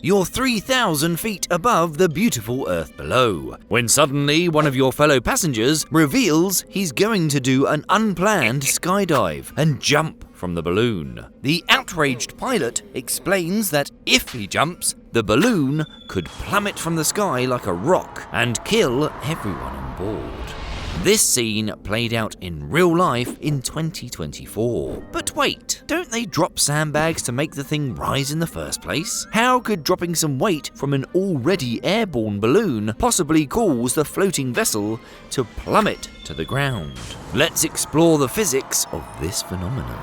You're 3,000 feet above the beautiful Earth below, when suddenly one of your fellow passengers reveals he's going to do an unplanned skydive and jump from the balloon. The outraged pilot explains that if he jumps, the balloon could plummet from the sky like a rock and kill everyone on board. This scene played out in real life in 2024. But wait, don't they drop sandbags to make the thing rise in the first place? How could dropping some weight from an already airborne balloon possibly cause the floating vessel to plummet to the ground? Let's explore the physics of this phenomenon.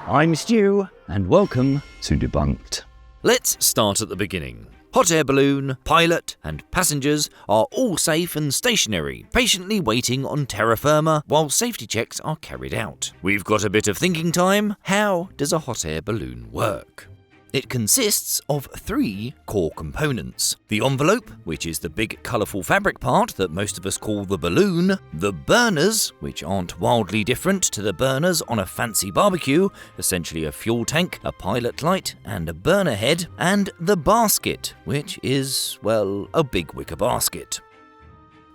I'm Stu, and welcome to Debunked. Let's start at the beginning. Hot air balloon, pilot, and passengers are all safe and stationary, patiently waiting on terra firma while safety checks are carried out. We've got a bit of thinking time. How does a hot air balloon work? It consists of three core components. The envelope, which is the big colourful fabric part that most of us call the balloon. The burners, which aren't wildly different to the burners on a fancy barbecue, essentially a fuel tank, a pilot light, and a burner head. And the basket, which is, well, a big wicker basket.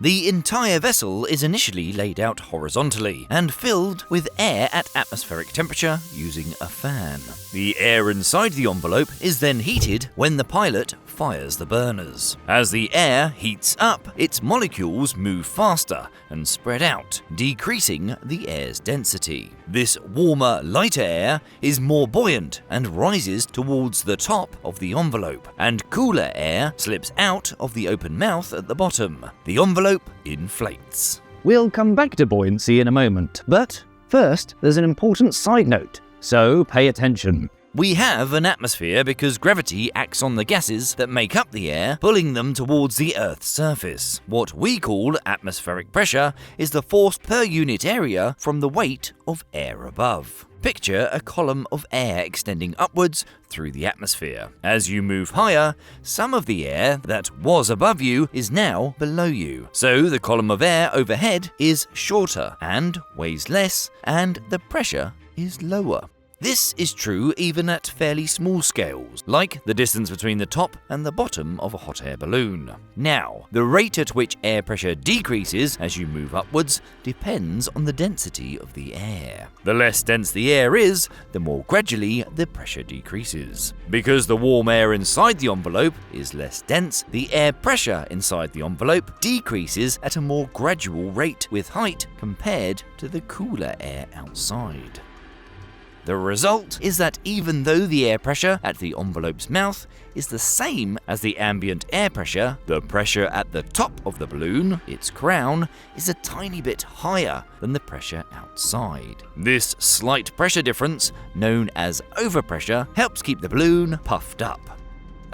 The entire vessel is initially laid out horizontally and filled with air at atmospheric temperature using a fan. The air inside the envelope is then heated when the pilot fires the burners. As the air heats up, its molecules move faster and spread out, decreasing the air's density. This warmer, lighter air is more buoyant and rises towards the top of the envelope, and cooler air slips out of the open mouth at the bottom. The envelope inflates. We'll come back to buoyancy in a moment, but first there's an important side note, so pay attention. We have an atmosphere because gravity acts on the gases that make up the air, pulling them towards the Earth's surface. What we call atmospheric pressure is the force per unit area from the weight of air above. Picture a column of air extending upwards through the atmosphere. As you move higher, some of the air that was above you is now below you. So the column of air overhead is shorter and weighs less, and the pressure is lower. This is true even at fairly small scales, like the distance between the top and the bottom of a hot air balloon. Now, the rate at which air pressure decreases as you move upwards depends on the density of the air. The less dense the air is, the more gradually the pressure decreases. Because the warm air inside the envelope is less dense, the air pressure inside the envelope decreases at a more gradual rate with height compared to the cooler air outside. The result is that even though the air pressure at the envelope's mouth is the same as the ambient air pressure, the pressure at the top of the balloon, its crown, is a tiny bit higher than the pressure outside. This slight pressure difference, known as overpressure, helps keep the balloon puffed up.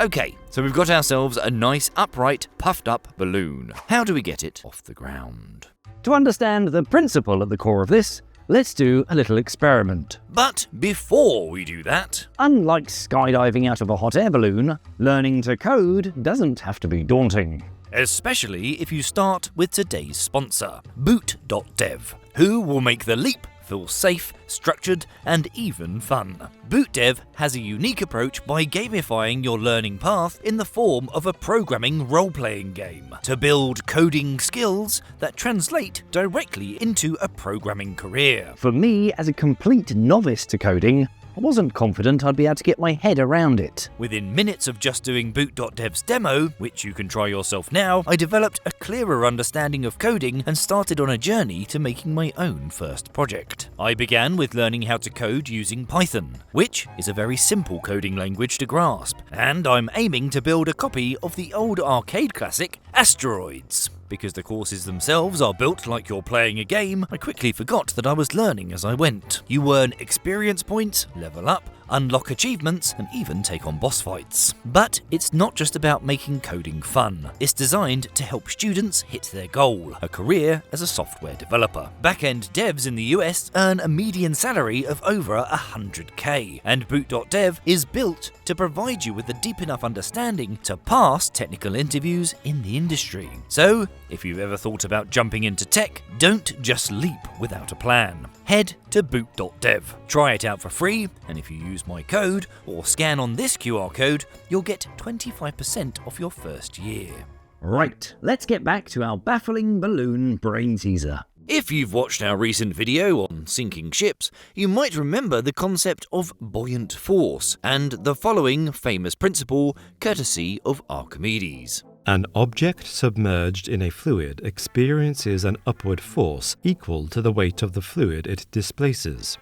Okay, so we've got ourselves a nice upright, puffed up balloon. How do we get it off the ground? To understand the principle at the core of this, let's do a little experiment. But before we do that, unlike skydiving out of a hot air balloon, learning to code doesn't have to be daunting. Especially if you start with today's sponsor, Boot.dev, who will make the leap feel safe, structured, and even fun. BootDev has a unique approach by gamifying your learning path in the form of a programming role-playing game to build coding skills that translate directly into a programming career. For me, as a complete novice to coding, I wasn't confident I'd be able to get my head around it. Within minutes of just doing Boot.dev's demo, which you can try yourself now, I developed a clearer understanding of coding and started on a journey to making my own first project. I began with learning how to code using Python, which is a very simple coding language to grasp, and I'm aiming to build a copy of the old arcade classic, Asteroids. Because the courses themselves are built like you're playing a game, I quickly forgot that I was learning as I went. You earn experience points, level up, unlock achievements, and even take on boss fights. But it's not just about making coding fun. It's designed to help students hit their goal, a career as a software developer. Back-end devs in the US earn a median salary of over $100K, and Boot.dev is built to provide you with a deep enough understanding to pass technical interviews in the industry. So, if you've ever thought about jumping into tech, don't just leap without a plan. head to boot.dev. Try it out for free, and if you use my code or scan on this QR code, you'll get 25% off your first year. Right, let's get back to our baffling balloon brain teaser. If you've watched our recent video on sinking ships, you might remember the concept of buoyant force and the following famous principle courtesy of Archimedes. An object submerged in a fluid experiences an upward force equal to the weight of the fluid it displaces.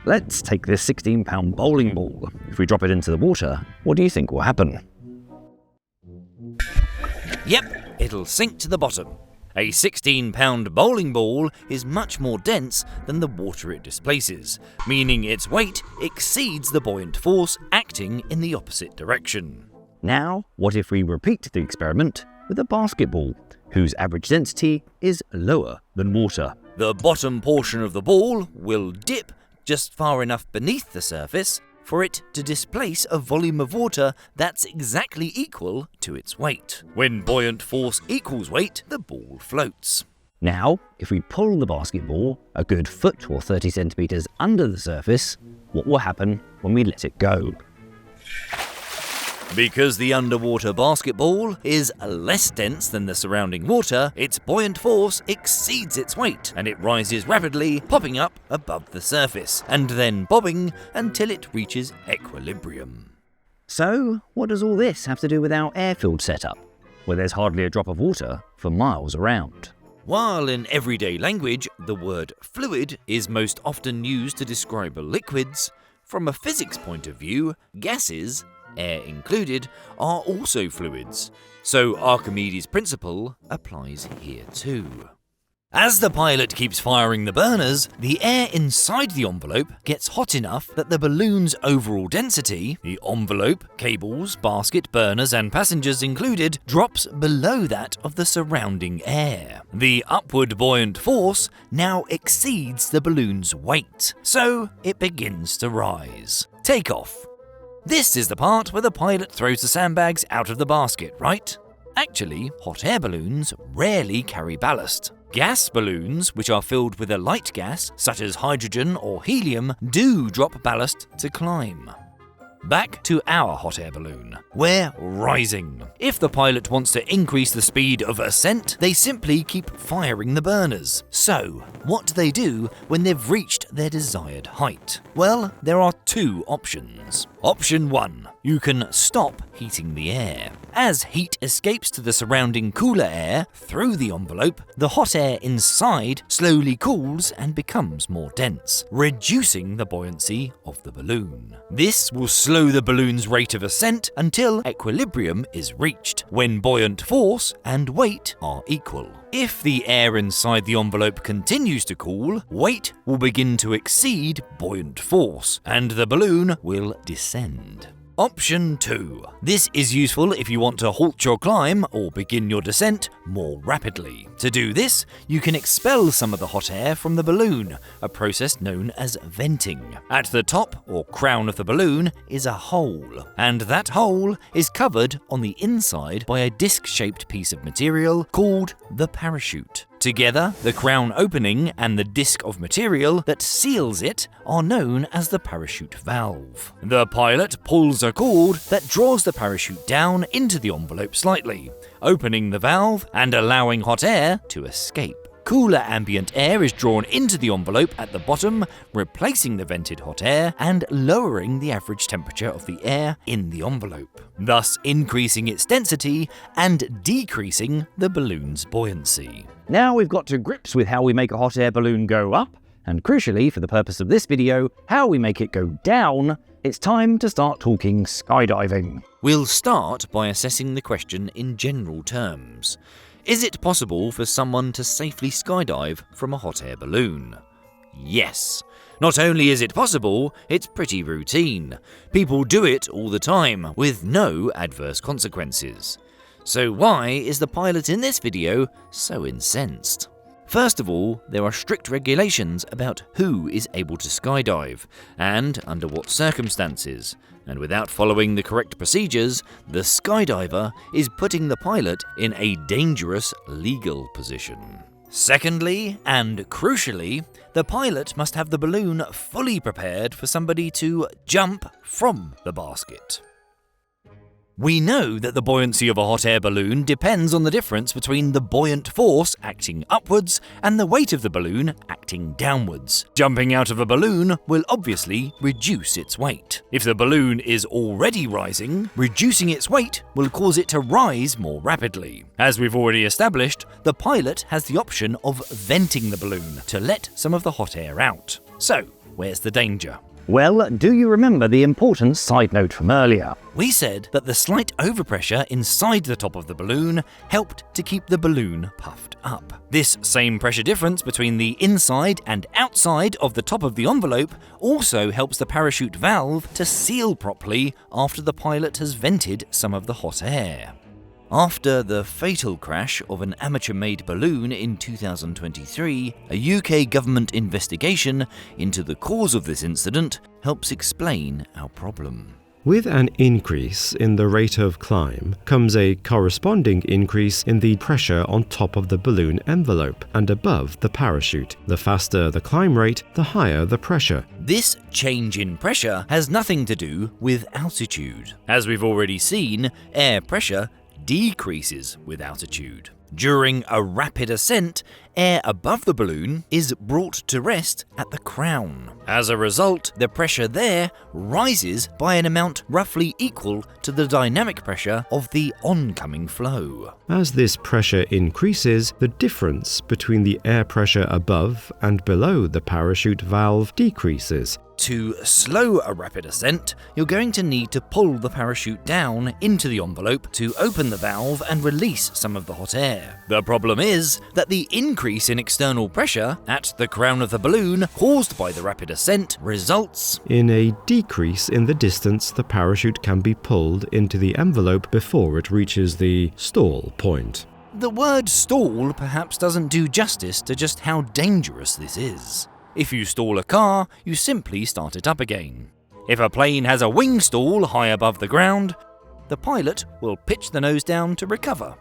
Let's take this 16-pound bowling ball. If we drop it into the water, what do you think will happen? Yep, it'll sink to the bottom. A 16-pound bowling ball is much more dense than the water it displaces, meaning its weight exceeds the buoyant force acting in the opposite direction. Now, what if we repeat the experiment with a basketball, whose average density is lower than water? The bottom portion of the ball will dip just far enough beneath the surface for it to displace a volume of water that's exactly equal to its weight. When buoyant force equals weight, the ball floats. Now, if we pull the basketball a good foot or 30 centimeters under the surface, what will happen when we let it go? Because the underwater basketball is less dense than the surrounding water, its buoyant force exceeds its weight, and it rises rapidly, popping up above the surface, and then bobbing until it reaches equilibrium. So, what does all this have to do with our airfield setup, where there's hardly a drop of water for miles around? While in everyday language, the word fluid is most often used to describe liquids, from a physics point of view, gases, air included, are also fluids, so Archimedes' principle applies here too. As the pilot keeps firing the burners, the air inside the envelope gets hot enough that the balloon's overall density, the envelope, cables, basket, burners and passengers included, drops below that of the surrounding air. The upward buoyant force now exceeds the balloon's weight, so it begins to rise. Take off. This is the part where the pilot throws the sandbags out of the basket, right? Actually, hot air balloons rarely carry ballast. Gas balloons, which are filled with a light gas, such as hydrogen or helium, do drop ballast to climb. Back to our hot air balloon. We're rising. If the pilot wants to increase the speed of ascent, they simply keep firing the burners. So, what do they do when they've reached their desired height? Well, there are two options. Option 1. You can stop heating the air. As heat escapes to the surrounding cooler air through the envelope, the hot air inside slowly cools and becomes more dense, reducing the buoyancy of the balloon. This will slow the balloon's rate of ascent until equilibrium is reached, when buoyant force and weight are equal. If the air inside the envelope continues to cool, weight will begin to exceed buoyant force, and the balloon will descend. Option 2. This is useful if you want to halt your climb or begin your descent more rapidly. To do this, you can expel some of the hot air from the balloon, a process known as venting. At the top or crown of the balloon is a hole, and that hole is covered on the inside by a disc-shaped piece of material called the parachute. Together, the crown opening and the disc of material that seals it are known as the parachute valve. The pilot pulls a cord that draws the parachute down into the envelope slightly, opening the valve and allowing hot air to escape. Cooler ambient air is drawn into the envelope at the bottom, replacing the vented hot air and lowering the average temperature of the air in the envelope, thus increasing its density and decreasing the balloon's buoyancy. Now we've got to grips with how we make a hot air balloon go up, and crucially, for the purpose of this video, how we make it go down. It's time to start talking skydiving. We'll start by assessing the question in general terms. Is it possible for someone to safely skydive from a hot air balloon? Yes. Not only is it possible, it's pretty routine. People do it all the time, with no adverse consequences. So why is the pilot in this video so incensed? First of all, there are strict regulations about who is able to skydive, and under what circumstances. And without following the correct procedures, the skydiver is putting the pilot in a dangerous legal position. Secondly, and crucially, the pilot must have the balloon fully prepared for somebody to jump from the basket. We know that the buoyancy of a hot air balloon depends on the difference between the buoyant force acting upwards and the weight of the balloon acting downwards. Jumping out of a balloon will obviously reduce its weight. If the balloon is already rising, reducing its weight will cause it to rise more rapidly. As we've already established, the pilot has the option of venting the balloon to let some of the hot air out. So, where's the danger? Well, do you remember the important side note from earlier? We said that the slight overpressure inside the top of the balloon helped to keep the balloon puffed up. This same pressure difference between the inside and outside of the top of the envelope also helps the parachute valve to seal properly after the pilot has vented some of the hot air. After the fatal crash of an amateur-made balloon in 2023, a UK government investigation into the cause of this incident helps explain our problem. With an increase in the rate of climb comes a corresponding increase in the pressure on top of the balloon envelope and above the parachute. The faster the climb rate, the higher the pressure. This change in pressure has nothing to do with altitude. As we've already seen, air pressure decreases with altitude. During a rapid ascent, air above the balloon is brought to rest at the crown. As a result, the pressure there rises by an amount roughly equal to the dynamic pressure of the oncoming flow. As this pressure increases, the difference between the air pressure above and below the parachute valve decreases. To slow a rapid ascent, you're going to need to pull the parachute down into the envelope to open the valve and release some of the hot air. The problem is that the increase in external pressure at the crown of the balloon caused by the rapid ascent results in a decrease in the distance the parachute can be pulled into the envelope before it reaches the stall point. The word stall perhaps doesn't do justice to just how dangerous this is. If you stall a car, you simply start it up again. If a plane has a wing stall high above the ground, the pilot will pitch the nose down to recover.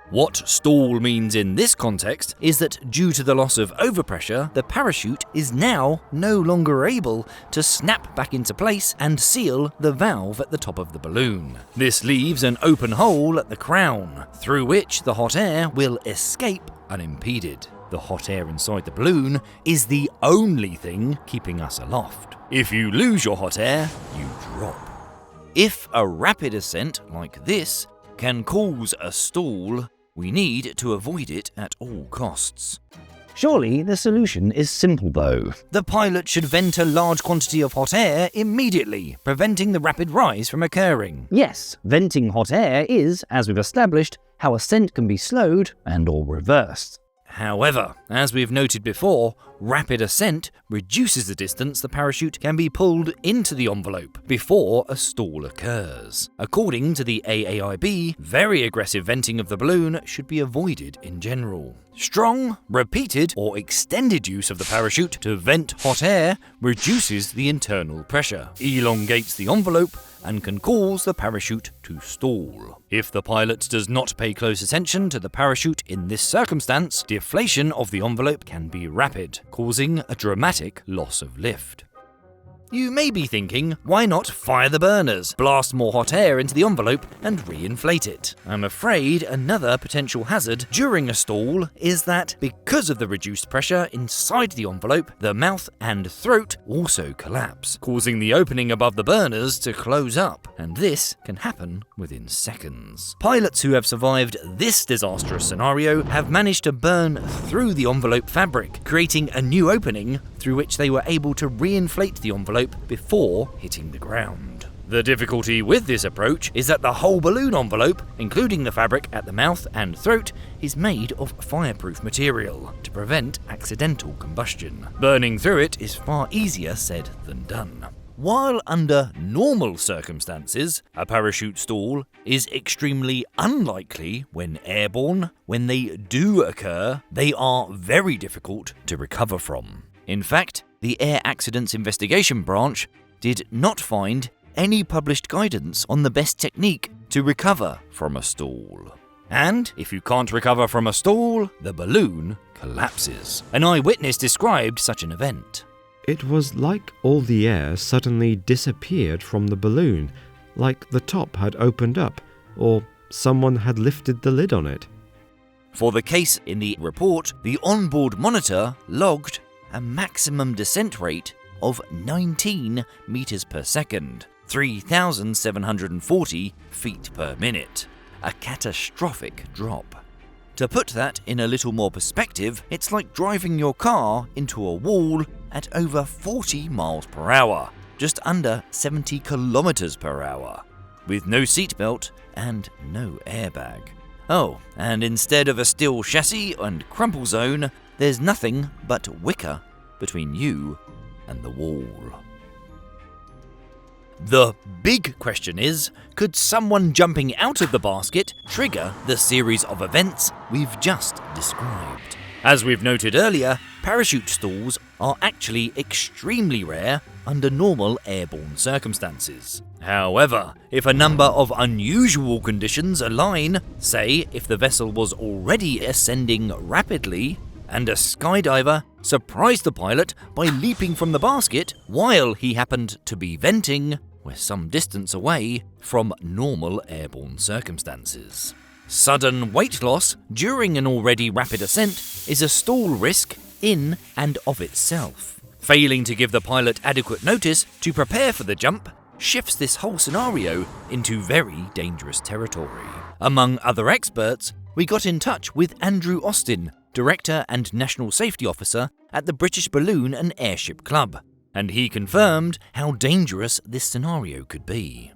What stall means in this context is that due to the loss of overpressure, the parachute is now no longer able to snap back into place and seal the valve at the top of the balloon. This leaves an open hole at the crown, through which the hot air will escape unimpeded. The hot air inside the balloon is the only thing keeping us aloft. If you lose your hot air, you drop. If a rapid ascent like this can cause a stall, we need to avoid it at all costs. Surely the solution is simple though. The pilot should vent a large quantity of hot air immediately, preventing the rapid rise from occurring. Yes, venting hot air is, as we've established, how ascent can be slowed and/or reversed. However, as we've noted before, rapid ascent reduces the distance the parachute can be pulled into the envelope before a stall occurs. According to the AAIB, very aggressive venting of the balloon should be avoided in general. Strong, repeated, or extended use of the parachute to vent hot air reduces the internal pressure, elongates the envelope, and can cause the parachute to stall. If the pilot does not pay close attention to the parachute in this circumstance, deflation of the envelope can be rapid, causing a dramatic loss of lift. You may be thinking, why not fire the burners, blast more hot air into the envelope and reinflate it? I'm afraid another potential hazard during a stall is that because of the reduced pressure inside the envelope, the mouth and throat also collapse, causing the opening above the burners to close up, and this can happen within seconds. Pilots who have survived this disastrous scenario have managed to burn through the envelope fabric, creating a new opening through which they were able to reinflate the envelope before hitting the ground. The difficulty with this approach is that the whole balloon envelope, including the fabric at the mouth and throat, is made of fireproof material to prevent accidental combustion. Burning through it is far easier said than done. While under normal circumstances, a parachute stall is extremely unlikely when airborne, when they do occur, they are very difficult to recover from. In fact, the Air Accidents Investigation Branch did not find any published guidance on the best technique to recover from a stall. And if you can't recover from a stall, the balloon collapses. An eyewitness described such an event. It was like all the air suddenly disappeared from the balloon, like the top had opened up, or someone had lifted the lid on it. For the case in the report, the onboard monitor logged a maximum descent rate of 19 meters per second, 3,740 feet per minute. A catastrophic drop. To put that in a little more perspective, it's like driving your car into a wall at over 40 miles per hour, just under 70 kilometers per hour, with no seatbelt and no airbag. Oh, and instead of a steel chassis and crumple zone, there's nothing but wicker between you and the wall. The big question is, could someone jumping out of the basket trigger the series of events we've just described? As we've noted earlier, parachute stalls are actually extremely rare under normal airborne circumstances. However, if a number of unusual conditions align, say if the vessel was already ascending rapidly, and a skydiver surprised the pilot by leaping from the basket while he happened to be venting, we're some distance away from normal airborne circumstances. Sudden weight loss during an already rapid ascent is a stall risk in and of itself. Failing to give the pilot adequate notice to prepare for the jump shifts this whole scenario into very dangerous territory. Among other experts, we got in touch with Andrew Austin, Director and National Safety Officer at the British Balloon and Airship Club, and he confirmed how dangerous this scenario could be.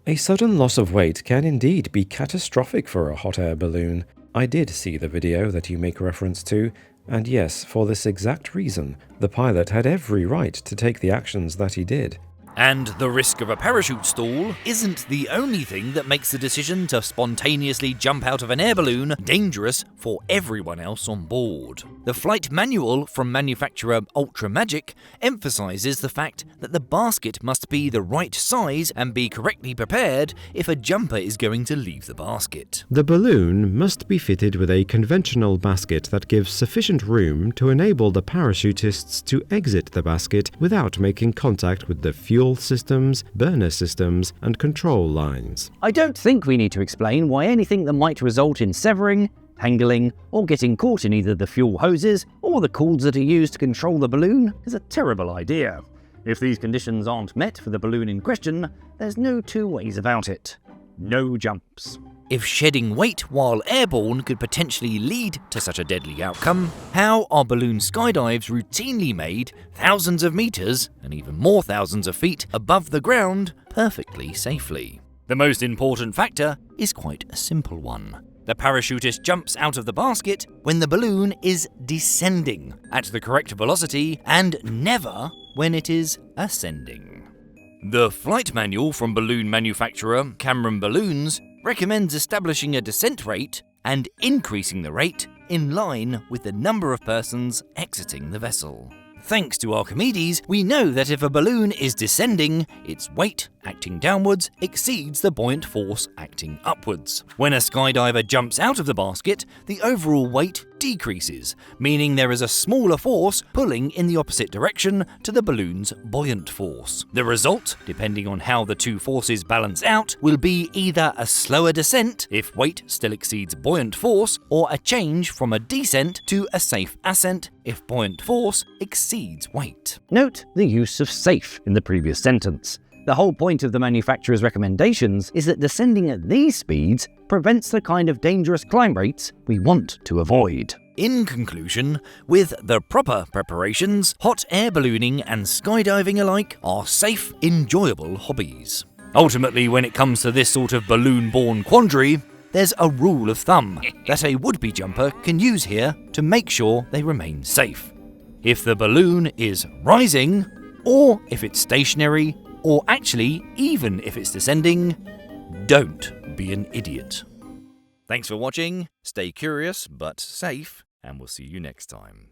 A sudden loss of weight can indeed be catastrophic for a hot air balloon. I did see the video that you make reference to, and yes, for this exact reason, the pilot had every right to take the actions that he did. And the risk of a parachute stall isn't the only thing that makes the decision to spontaneously jump out of an air balloon dangerous for everyone else on board. The flight manual from manufacturer Ultramagic emphasizes the fact that the basket must be the right size and be correctly prepared if a jumper is going to leave the basket. The balloon must be fitted with a conventional basket that gives sufficient room to enable the parachutists to exit the basket without making contact with the fuel systems, burner systems, and control lines. I don't think we need to explain why anything that might result in severing, tangling, or getting caught in either the fuel hoses or the cords that are used to control the balloon is a terrible idea. If these conditions aren't met for the balloon in question, there's no two ways about it. No jumps. If shedding weight while airborne could potentially lead to such a deadly outcome, how are balloon skydives routinely made thousands of meters, and even more thousands of feet, above the ground perfectly safely? The most important factor is quite a simple one. The parachutist jumps out of the basket when the balloon is descending at the correct velocity and never when it is ascending. The flight manual from balloon manufacturer Cameron Balloons recommends establishing a descent rate and increasing the rate in line with the number of persons exiting the vessel. Thanks to Archimedes, we know that if a balloon is descending, its weight, acting downwards, exceeds the buoyant force acting upwards. When a skydiver jumps out of the basket, the overall weight decreases, meaning there is a smaller force pulling in the opposite direction to the balloon's buoyant force. The result, depending on how the two forces balance out, will be either a slower descent if weight still exceeds buoyant force, or a change from a descent to a safe ascent if buoyant force exceeds weight. Note the use of safe in the previous sentence. The whole point of the manufacturer's recommendations is that descending at these speeds prevents the kind of dangerous climb rates we want to avoid. In conclusion, with the proper preparations, hot air ballooning and skydiving alike are safe, enjoyable hobbies. Ultimately, when it comes to this sort of balloon-borne quandary, there's a rule of thumb that a would-be jumper can use here to make sure they remain safe. If the balloon is rising, or if it's stationary, or actually, even if it's descending, don't be an idiot. Thanks for watching, stay curious but safe, and we'll see you next time.